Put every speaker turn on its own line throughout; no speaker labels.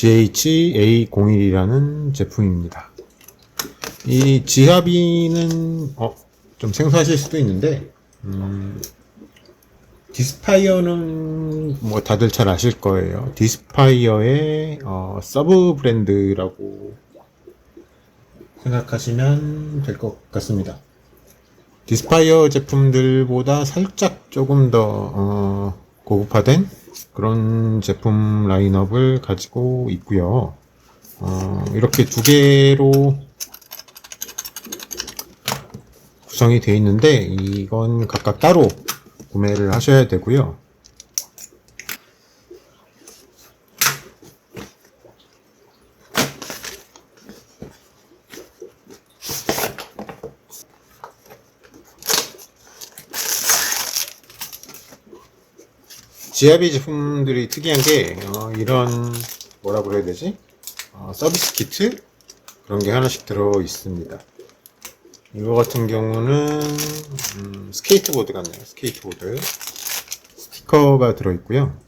GHA01이라는 제품입니다. 이 지하비는 좀 생소하실 수도 있는데 디스파이어는 뭐 다들 잘 아실 거예요. 디스파이어의 서브 브랜드라고 생각하시면 될 것 같습니다. 디스파이어 제품들보다 살짝 조금 더 고급화된 그런 제품 라인업을 가지고 있고요. 이렇게 두 개로 구성이 되어 있는데 이건 각각 따로 구매를 하셔야 되고요. 지하비 제품들이 특이한 게 이런 뭐라 그래야 되지? 서비스 키트 그런 게 하나씩 들어 있습니다. 이거 같은 경우는 스케이트보드 같네요. 스케이트보드 스티커가 들어 있고요.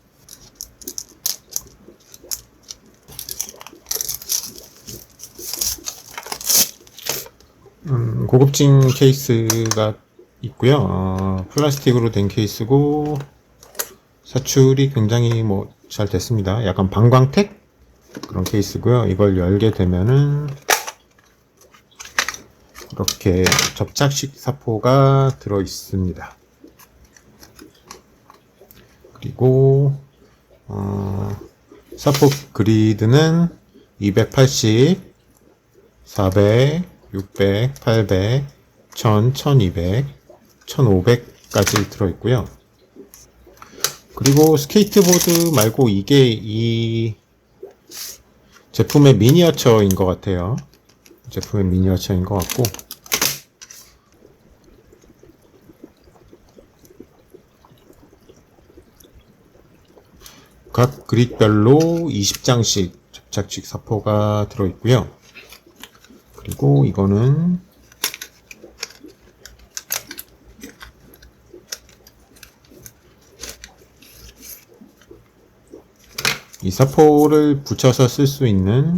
고급진 케이스가 있고요. 플라스틱으로 된 케이스고 사출이 굉장히 잘 됐습니다. 약간 방광택 그런 케이스고요. 이걸 열게 되면은 이렇게 접착식 사포가 들어 있습니다. 그리고 사포 그리드는 280, 400, 600, 800, 1000, 1200, 1500까지 들어 있고요. 그리고 스케이트보드 말고 이게 이 제품의 미니어처인 것 같아요. 제품의 미니어처인 것 같고 각 그릿별로 20장씩 접착식 사포가 들어 있고요. 그리고 이거는 이 사포를 붙여서 쓸 수 있는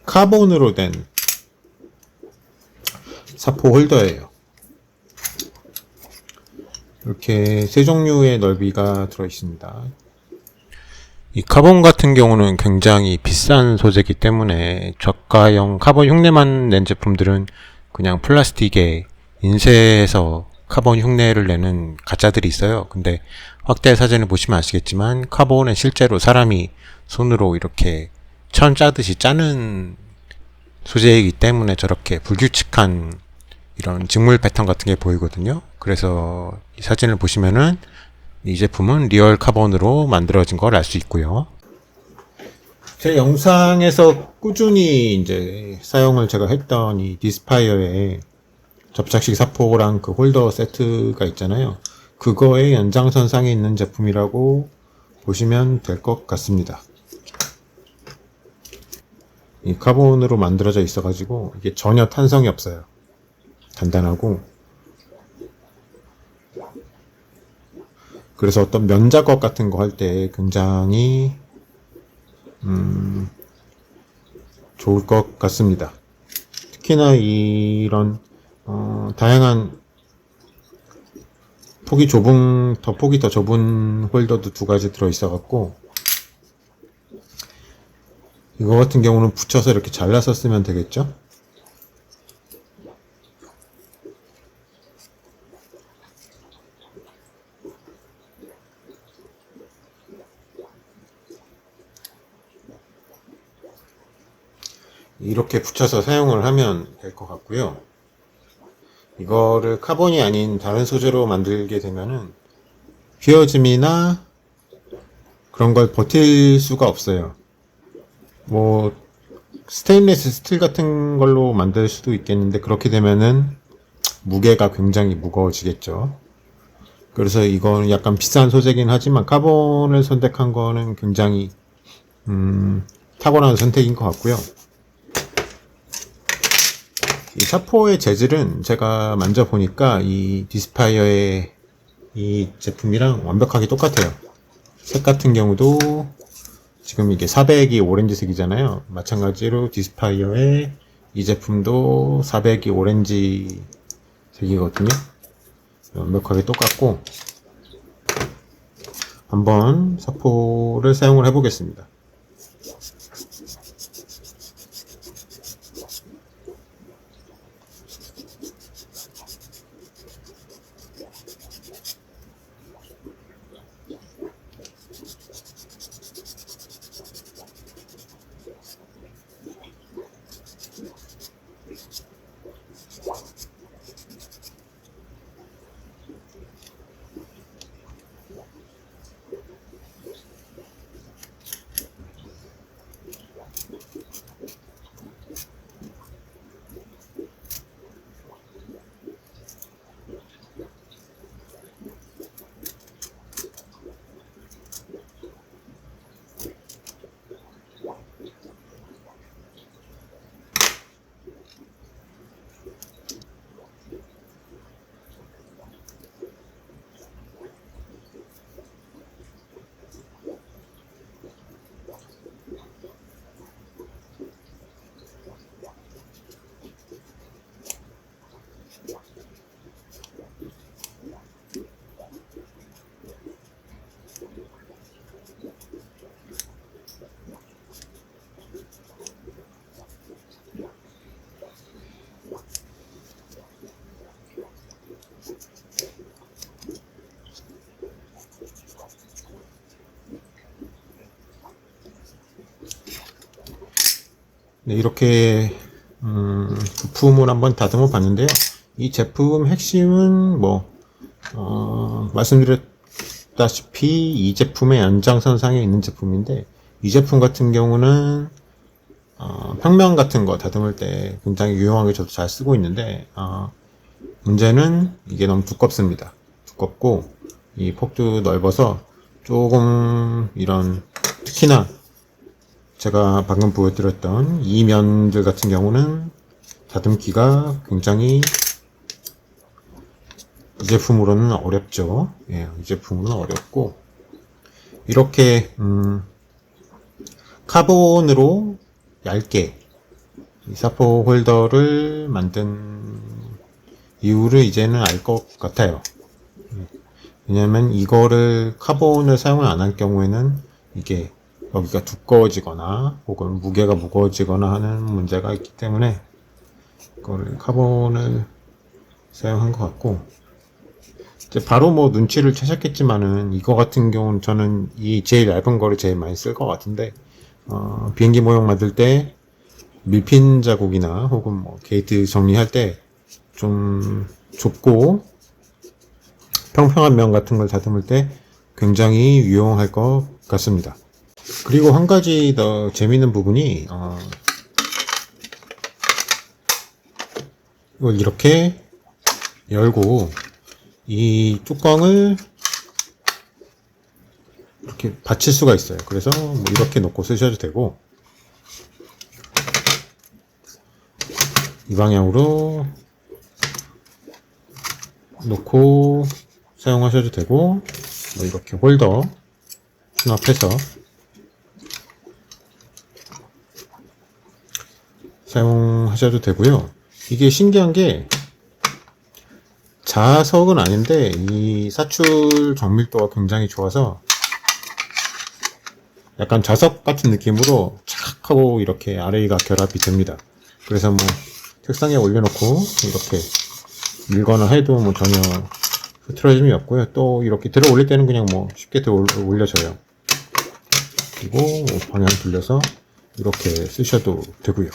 카본으로 된 사포 홀더예요. 이렇게 세 종류의 넓이가 들어 있습니다. 이 카본 같은 경우는 굉장히 비싼 소재이기 때문에 저가형 카본 흉내만 낸 제품들은 그냥 플라스틱에 인쇄해서 카본 흉내를 내는 가짜들이 있어요. 근데 확대 사진을 보시면 아시겠지만 카본은 실제로 사람이 손으로 이렇게 천 짜듯이 짜는 소재이기 때문에 저렇게 불규칙한 이런 직물 패턴 같은 게 보이거든요. 그래서 이 사진을 보시면은 이 제품은 리얼 카본으로 만들어진 걸 알 수 있고요. 제 영상에서 꾸준히 이제 사용을 제가 했던 이 디스파이어의 접착식 사포랑 그 홀더 세트가 있잖아요. 그거의 연장선상에 있는 제품이라고 보시면 될 것 같습니다. 이 카본으로 만들어져 있어 가지고 이게 전혀 탄성이 없어요. 단단하고 그래서 어떤 면 작업 같은 거 할 때 굉장히 좋을 것 같습니다. 특히나 이런 다양한 폭이 더 좁은 홀더도 두 가지 들어 있어 갖고 이거 같은 경우는 붙여서 이렇게 잘라서 쓰면 되겠죠? 이렇게 붙여서 사용을 하면 될 것 같고요. 이거를 카본이 아닌 다른 소재로 만들게 되면은 휘어짐이나 그런 걸 버틸 수가 없어요. 스테인리스 스틸 같은 걸로 만들 수도 있겠는데 그렇게 되면은 무게가 굉장히 무거워지겠죠. 그래서 이거는 약간 비싼 소재긴 하지만 카본을 선택한 거는 굉장히 탁월한 선택인 것 같고요. 이 사포의 재질은 제가 만져보니까 이 디스파이어의 이 제품이랑 완벽하게 똑같아요. 색 같은 경우도 지금 이게 400이 오렌지색이잖아요. 마찬가지로 디스파이어의 이 제품도 400이 오렌지 색이거든요. 완벽하게 똑같고, 한번 사포를 사용을 해보겠습니다. 네, 이렇게 부품을 한번 다듬어 봤는데요. 이 제품 핵심은 말씀드렸다시피 이 제품의 연장선상에 있는 제품인데, 이 제품 같은 경우는 평면 같은 거 다듬을 때 굉장히 유용하게 저도 잘 쓰고 있는데, 문제는 이게 너무 두껍습니다. 두껍고 이 폭도 넓어서 조금 이런, 특히나 제가 방금 보여드렸던 이 면들 같은 경우는 다듬기가 굉장히 이 제품으로는 어렵죠. 예, 이 제품으로는 어렵고, 이렇게 카본으로 얇게 이 사포 홀더를 만든 이유를 이제는 알 것 같아요. 왜냐면 이거를 카본을 사용을 안 할 경우에는 이게 여기가 두꺼워지거나 혹은 무게가 무거워지거나 하는 문제가 있기 때문에 이거를 카본을 사용한 것 같고, 이제 바로 눈치를 채셨겠지만은 이거 같은 경우는 저는 이 제일 얇은 거를 제일 많이 쓸 것 같은데, 비행기 모형 만들 때 밀핀 자국이나 혹은 게이트 정리할 때 좀 좁고 평평한 면 같은 걸 다듬을 때 굉장히 유용할 것 같습니다. 그리고 한 가지 더 재미있는 부분이, 이걸 이렇게 열고 이 뚜껑을 이렇게 받칠 수가 있어요. 그래서 이렇게 놓고 쓰셔도 되고, 이 방향으로 놓고 사용하셔도 되고, 이렇게 홀더 수납해서 사용하셔도 되고요. 이게 신기한 게 자석은 아닌데 이 사출 정밀도가 굉장히 좋아서 약간 자석 같은 느낌으로 착 하고 이렇게 아래가 결합이 됩니다. 그래서 책상에 올려놓고 이렇게 밀거나 해도 전혀 흐트러짐이 없고요. 또 이렇게 들어 올릴 때는 그냥 쉽게 들어 올려져요. 그리고 방향 돌려서 이렇게 쓰셔도 되고요.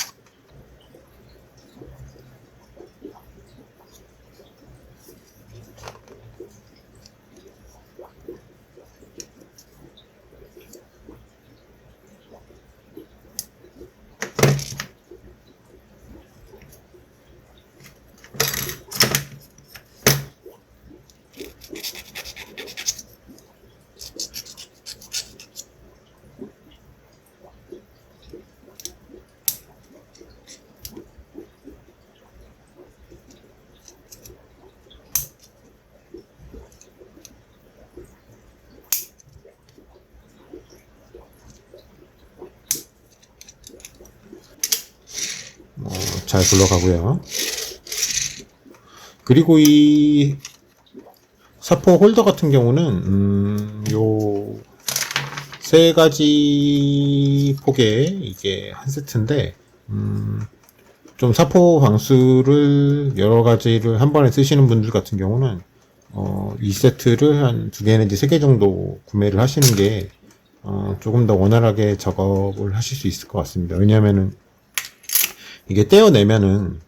잘 굴러가고요. 그리고 이 사포 홀더 같은 경우는 요 세 가지 폭의 이게 한 세트인데 좀 사포 방수를 여러 가지를 한 번에 쓰시는 분들 같은 경우는 이 세트를 한 2개 내지 3개 정도 구매를 하시는 게 조금 더 원활하게 작업을 하실 수 있을 것 같습니다. 왜냐하면은 이게 떼어내면은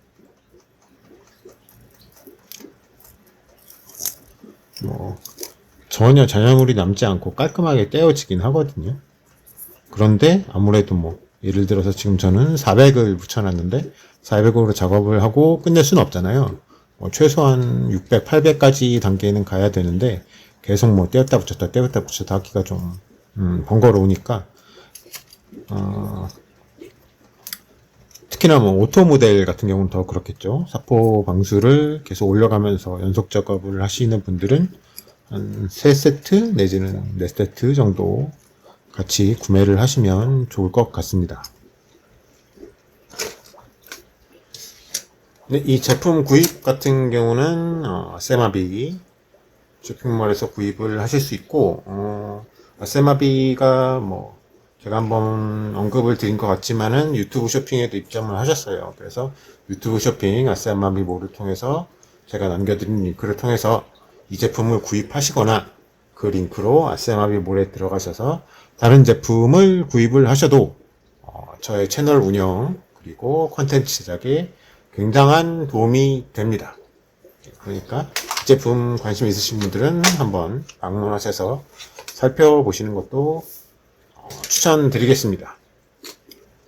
전혀 잔여물이 남지 않고 깔끔하게 떼어지긴 하거든요. 그런데 아무래도 예를 들어서 지금 저는 400을 붙여놨는데 400으로 작업을 하고 끝낼 수는 없잖아요. 최소한 600, 800까지 단계는 가야 되는데 계속 떼었다 붙였다 하기가 좀 번거로우니까 특히나 오토 모델 같은 경우는 더 그렇겠죠. 사포 방수를 계속 올려가면서 연속 작업을 하시는 분들은 한 3세트 내지는 4세트 정도 같이 구매를 하시면 좋을 것 같습니다. 네, 이 제품 구입 같은 경우는 세마비 쇼핑몰에서 구입을 하실 수 있고 세마비가 제가 한번 언급을 드린 것 같지만은 유튜브 쇼핑에도 입점을 하셨어요. 그래서 유튜브 쇼핑 아세마비몰을 통해서 제가 남겨드린 링크를 통해서 이 제품을 구입하시거나 그 링크로 아세마비몰에 들어가셔서 다른 제품을 구입을 하셔도 저의 채널 운영 그리고 콘텐츠 제작에 굉장한 도움이 됩니다. 그러니까 이 제품 관심 있으신 분들은 한번 방문하셔서 살펴보시는 것도 추천드리겠습니다.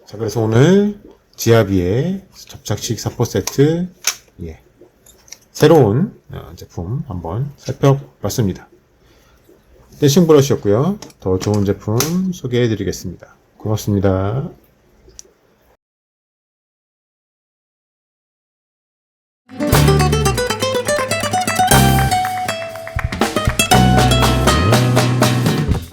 자, 그래서 오늘 지아비의 접착식 사포 세트 새로운 제품 한번 살펴봤습니다. 댄싱 브러쉬였고요. 더 좋은 제품 소개해 드리겠습니다. 고맙습니다.